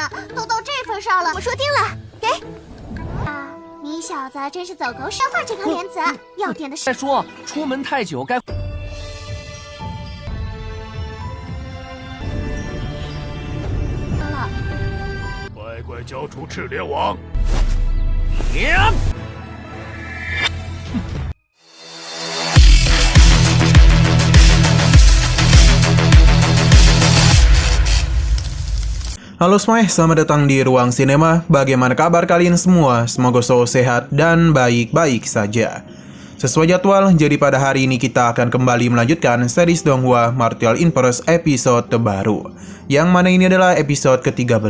啊，都到这份上了。我说定了，给。啊，你小子真是走狗屎！画这颗莲子，要点的是。再说，出门太久该。了。乖乖交出赤莲王。呀！ Halo semuanya, selamat datang di Ruang Sinema. Bagaimana kabar kalian semua? Semoga selalu sehat dan baik-baik saja. Sesuai jadwal, jadi pada hari ini kita akan kembali melanjutkan series Donghua Martial Inverse episode terbaru, yang mana ini adalah episode ke-13.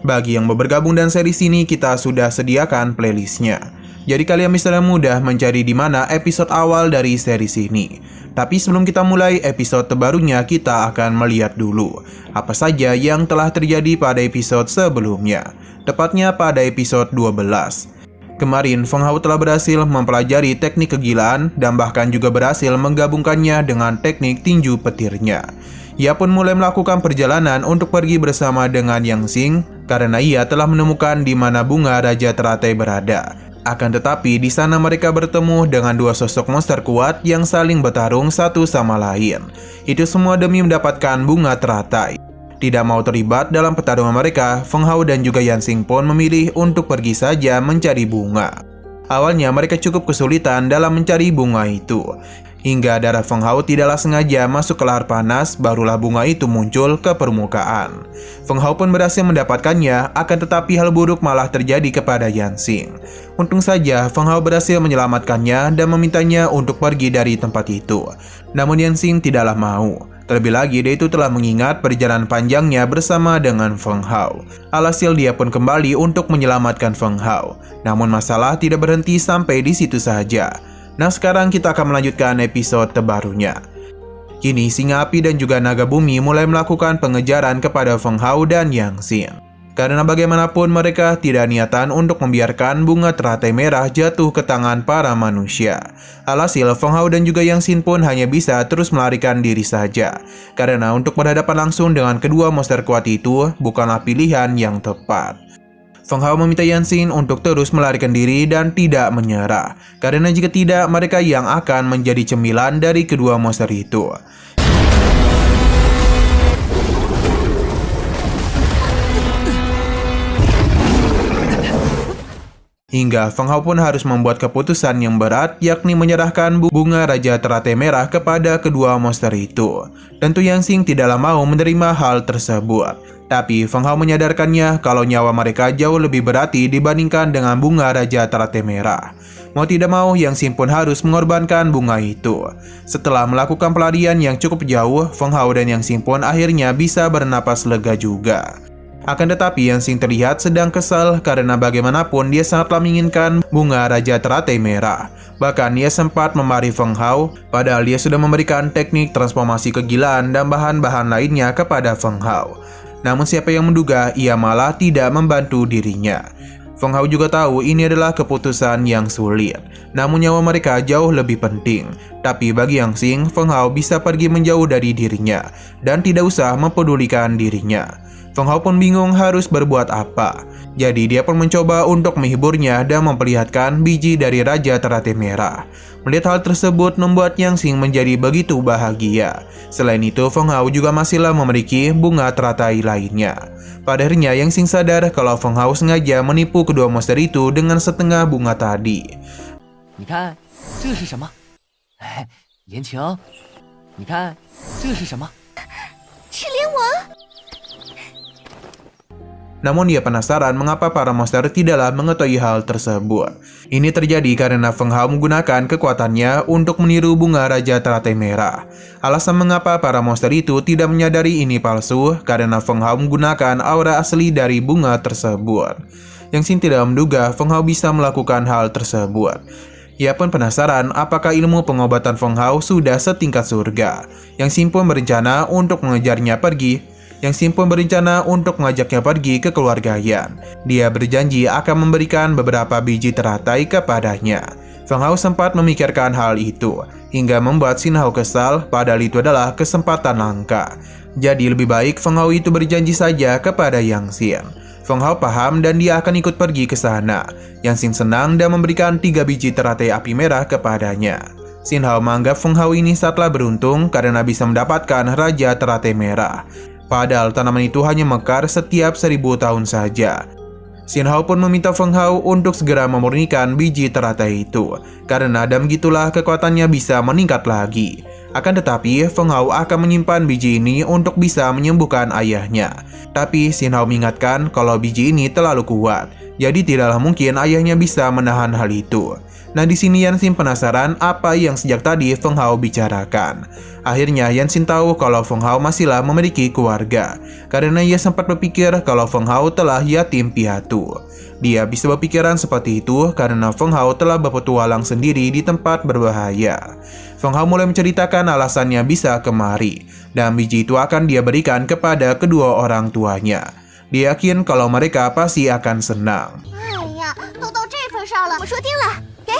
Bagi yang bergabung dan series ini, kita sudah sediakan playlistnya. Jadi kalian bisa mudah mencari di mana episode awal dari series ini. Tapi sebelum kita mulai episode terbarunya, kita akan melihat dulu apa saja yang telah terjadi pada episode sebelumnya, tepatnya pada episode 12. Kemarin, Feng Hao telah berhasil mempelajari teknik kegilaan dan bahkan juga berhasil menggabungkannya dengan teknik tinju petirnya. Ia pun mulai melakukan perjalanan untuk pergi bersama dengan Yang Xing karena ia telah menemukan di mana bunga Raja Teratai berada. Akan tetapi di sana mereka bertemu dengan dua sosok monster kuat yang saling bertarung satu sama lain. Itu semua demi mendapatkan bunga teratai. Tidak mau terlibat dalam pertarungan mereka, Feng Hao dan juga Yan Xing pun memilih untuk pergi saja mencari bunga. Awalnya mereka cukup kesulitan dalam mencari bunga itu. Hingga darah Feng Hao tidaklah sengaja masuk ke lahar panas, barulah bunga itu muncul ke permukaan. Feng Hao pun berhasil mendapatkannya, akan tetapi hal buruk malah terjadi kepada Yan Xing. Untung saja Feng Hao berhasil menyelamatkannya dan memintanya untuk pergi dari tempat itu. Namun Yan Xing tidaklah mau. Terlebih lagi dia itu telah mengingat perjalanan panjangnya bersama dengan Feng Hao. Alhasil dia pun kembali untuk menyelamatkan Feng Hao. Namun masalah tidak berhenti sampai di situ saja. Nah sekarang kita akan melanjutkan episode terbarunya. Kini Singa Api dan juga Naga Bumi mulai melakukan pengejaran kepada Feng Hao dan Yang Xing. Karena bagaimanapun mereka tidak niatan untuk membiarkan bunga teratai merah jatuh ke tangan para manusia. Alhasil Feng Hao dan juga Yang Xing pun hanya bisa terus melarikan diri saja. Karena untuk berhadapan langsung dengan kedua monster kuat itu bukanlah pilihan yang tepat. Feng Hao meminta Yan Xing untuk terus melarikan diri dan tidak menyerah, karena jika tidak mereka yang akan menjadi cemilan dari kedua monster itu. Hingga Feng Hao pun harus membuat keputusan yang berat, yakni menyerahkan bunga Raja Teratai Merah kepada kedua monster itu. Tentu Yang Xing tidaklah mau menerima hal tersebut. Tapi Feng Hao menyadarkannya kalau nyawa mereka jauh lebih berarti dibandingkan dengan bunga Raja Teratai Merah. Mau tidak mau, Yang Xing pun harus mengorbankan bunga itu. Setelah melakukan pelarian yang cukup jauh, Feng Hao dan Yang Xing pun akhirnya bisa bernapas lega juga. Akan tetapi Yang Xing terlihat sedang kesal karena bagaimanapun dia sangatlah menginginkan bunga Raja Teratai Merah. Bahkan ia sempat memarahi Feng Hao, padahal dia sudah memberikan teknik transformasi kegilaan dan bahan-bahan lainnya kepada Feng Hao. Namun siapa yang menduga ia malah tidak membantu dirinya. Feng Hao juga tahu ini adalah keputusan yang sulit. Namun nyawa mereka jauh lebih penting. Tapi bagi Yang Xing, Feng Hao bisa pergi menjauh dari dirinya dan tidak usah mempedulikan dirinya. Feng Hao pun bingung harus berbuat apa. Jadi dia pun mencoba untuk menghiburnya dan memperlihatkan biji dari Raja Teratai Merah. Melihat hal tersebut membuat Yang Xing menjadi begitu bahagia. Selain itu, Feng Hao juga masihlah memiliki bunga teratai lainnya. Pada akhirnya Yang Xing sadar kalau Feng Hao sengaja menipu kedua monster itu dengan setengah bunga tadi. 你看，这是什么？哎，言情，你看这是什么？赤莲王。 Namun dia penasaran mengapa para monster tidaklah mengetahui hal tersebut. Ini terjadi karena Feng Hao menggunakan kekuatannya untuk meniru bunga Raja Teratai Merah. Alasan mengapa para monster itu tidak menyadari ini palsu karena Feng Hao menggunakan aura asli dari bunga tersebut. Yang Xing tidak menduga Feng Hao bisa melakukan hal tersebut. Ia pun penasaran apakah ilmu pengobatan Feng Hao sudah setingkat surga. Yang Xing pun berencana untuk mengejarnya pergi. Yang Xing pun berencana untuk mengajaknya pergi ke keluarga Yan. Dia berjanji akan memberikan beberapa biji teratai kepadanya. Feng Hao sempat memikirkan hal itu, hingga membuat Xin Hao kesal, padahal itu adalah kesempatan langka. Jadi lebih baik Feng Hao itu berjanji saja kepada Yang Xin. Feng Hao paham dan dia akan ikut pergi ke sana. Yang Xin senang dan memberikan 3 biji teratai api merah kepadanya. Xin Hao menganggap Feng Hao ini sangatlah beruntung karena bisa mendapatkan Raja Teratai Merah. Padahal tanaman itu hanya mekar setiap 1000 tahun saja. Xin Hao pun meminta Feng Hao untuk segera memurnikan biji teratai itu, karena dan begitulah kekuatannya bisa meningkat lagi. Akan tetapi, Feng Hao akan menyimpan biji ini untuk bisa menyembuhkan ayahnya. Tapi Xin Hao mengingatkan kalau biji ini terlalu kuat, jadi tidaklah mungkin ayahnya bisa menahan hal itu. Nah, di sini Yan Xin penasaran apa yang sejak tadi Feng Hao bicarakan. Akhirnya Yan Xin tahu kalau Feng Hao masihlah memiliki keluarga, karena ia sempat berpikir kalau Feng Hao telah yatim piatu. Dia bisa berpikiran seperti itu karena Feng Hao telah berpetualang sendiri di tempat berbahaya. Feng Hao mulai menceritakan alasannya bisa kemari, dan biji itu akan dia berikan kepada kedua orang tuanya. Dia yakin kalau mereka pasti akan senang. 哎呀，都到这份上了，我说定了，给。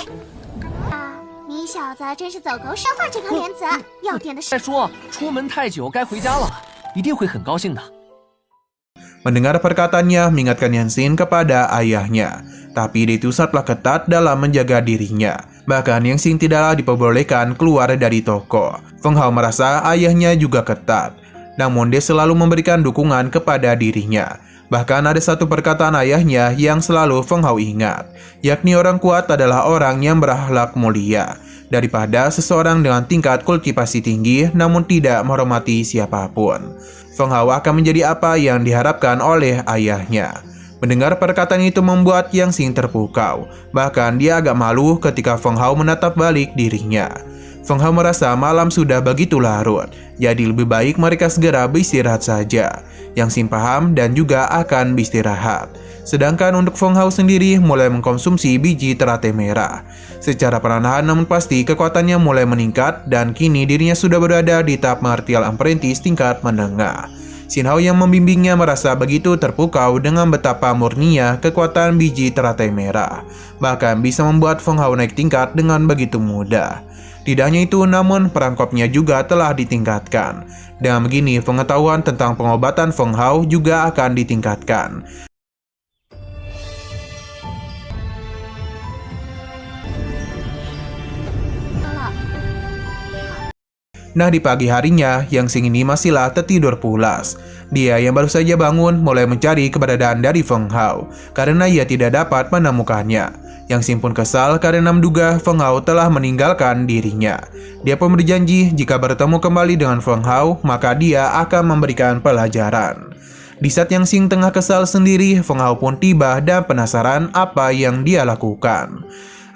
啊，你小子真是走狗屎！消化这颗莲子，要点的是。再说出门太久该回家了，一定会很高兴的。 Mendengar perkataannya mengingatkan Yan Xin kepada ayahnya, tapi dia itu sangatlah ketat dalam menjaga dirinya. Bahkan Yan Xin tidaklah diperbolehkan keluar dari toko. Feng Hao merasa ayahnya juga ketat, namun dia selalu memberikan dukungan kepada dirinya. Bahkan ada satu perkataan ayahnya yang selalu Feng Hao ingat, yakni orang kuat adalah orang yang berakhlak mulia, daripada seseorang dengan tingkat kultivasi tinggi namun tidak menghormati siapapun. Feng Hao akan menjadi apa yang diharapkan oleh ayahnya. Mendengar perkataan itu membuat Yang Xin terpukau. Bahkan dia agak malu ketika Feng Hao menatap balik dirinya. Feng Hao merasa malam sudah begitu larut, jadi lebih baik mereka segera beristirahat saja. Yang Xin paham dan juga akan beristirahat. Sedangkan untuk Feng Hao sendiri mulai mengkonsumsi biji teratai merah. Secara perlahan namun pasti kekuatannya mulai meningkat dan kini dirinya sudah berada di tahap martial apprentice tingkat menengah. Xin Hao yang membimbingnya merasa begitu terpukau dengan betapa murninya kekuatan biji teratai merah. Bahkan bisa membuat Feng Hao naik tingkat dengan begitu mudah. Tidak hanya itu, namun perangkapnya juga telah ditingkatkan. Dengan begini, pengetahuan tentang pengobatan Feng Hao juga akan ditingkatkan. Nah, di pagi harinya, Yang Xin ini masihlah tertidur pulas. Dia yang baru saja bangun mulai mencari keberadaan dari Feng Hao, karena ia tidak dapat menemukannya. Yang Xin pun kesal karena menduga Feng Hao telah meninggalkan dirinya. Dia pun berjanji jika bertemu kembali dengan Feng Hao, maka dia akan memberikan pelajaran. Di saat Yang Xin tengah kesal sendiri, Feng Hao pun tiba dan penasaran apa yang dia lakukan.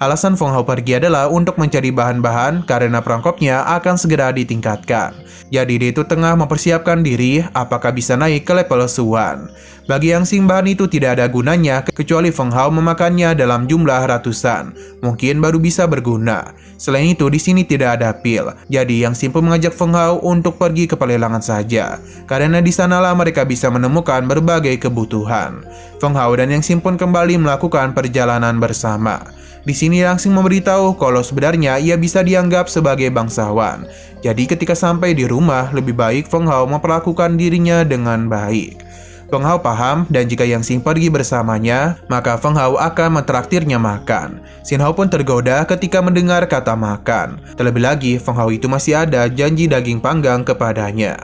Alasan Feng Hao pergi adalah untuk mencari bahan-bahan karena perangkapnya akan segera ditingkatkan. Jadi dia itu tengah mempersiapkan diri apakah bisa naik ke level Suan. Bagi Yang Xin bahan itu tidak ada gunanya kecuali Feng Hao memakannya dalam jumlah ratusan. Mungkin baru bisa berguna. Selain itu di sini tidak ada pil. Jadi Yang Xin pun mengajak Feng Hao untuk pergi ke pelelangan saja. Karena di sanalah mereka bisa menemukan berbagai kebutuhan. Feng Hao dan Yang Xin pun kembali melakukan perjalanan bersama. Di sini Yang Xin memberitahu kalau sebenarnya ia bisa dianggap sebagai bangsawan. Jadi ketika sampai di rumah, lebih baik Feng Hao memperlakukan dirinya dengan baik. Feng Hao paham dan jika Yang Xin pergi bersamanya, maka Feng Hao akan mentraktirnya makan. Xin Hao pun tergoda ketika mendengar kata makan. Terlebih lagi, Feng Hao itu masih ada janji daging panggang kepadanya.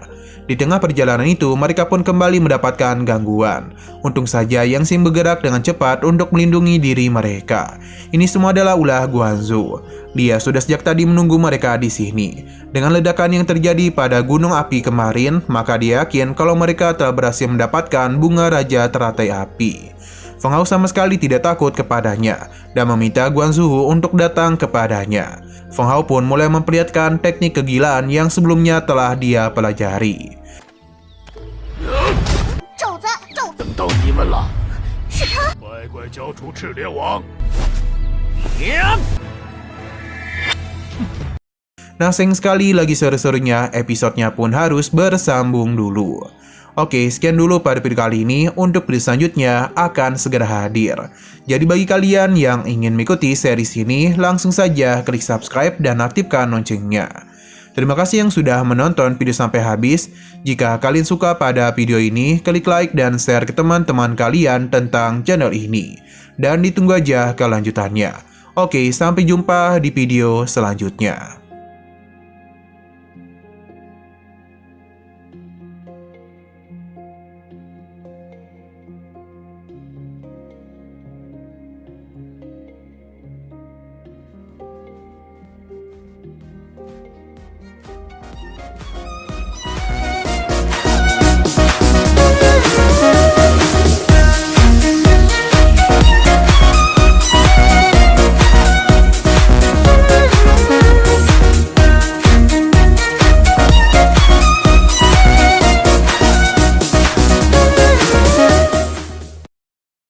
Di tengah perjalanan itu, mereka pun kembali mendapatkan gangguan. Untung saja Yang Xin bergerak dengan cepat untuk melindungi diri mereka. Ini semua adalah ulah Guanzu. Dia sudah sejak tadi menunggu mereka di sini. Dengan ledakan yang terjadi pada gunung api kemarin, maka dia yakin kalau mereka telah berhasil mendapatkan bunga Raja Teratai Api. Feng Hao sama sekali tidak takut kepadanya dan meminta Guanzu untuk datang kepadanya. Feng Hao pun mulai memperlihatkan teknik kegilaan yang sebelumnya telah dia pelajari. 等到你们了，乖乖交出赤莲王。 Nah, sayang sekali lagi seru-serunya, episodenya pun harus bersambung dulu. Oke, sekian dulu pada video kali ini. Untuk video selanjutnya akan segera hadir. Jadi bagi kalian yang ingin mengikuti series ini, langsung saja klik subscribe dan aktifkan loncengnya. Terima kasih yang sudah menonton video sampai habis. Jika kalian suka pada video ini, klik like dan share ke teman-teman kalian tentang channel ini. Dan ditunggu aja kelanjutannya. Oke, sampai jumpa di video selanjutnya.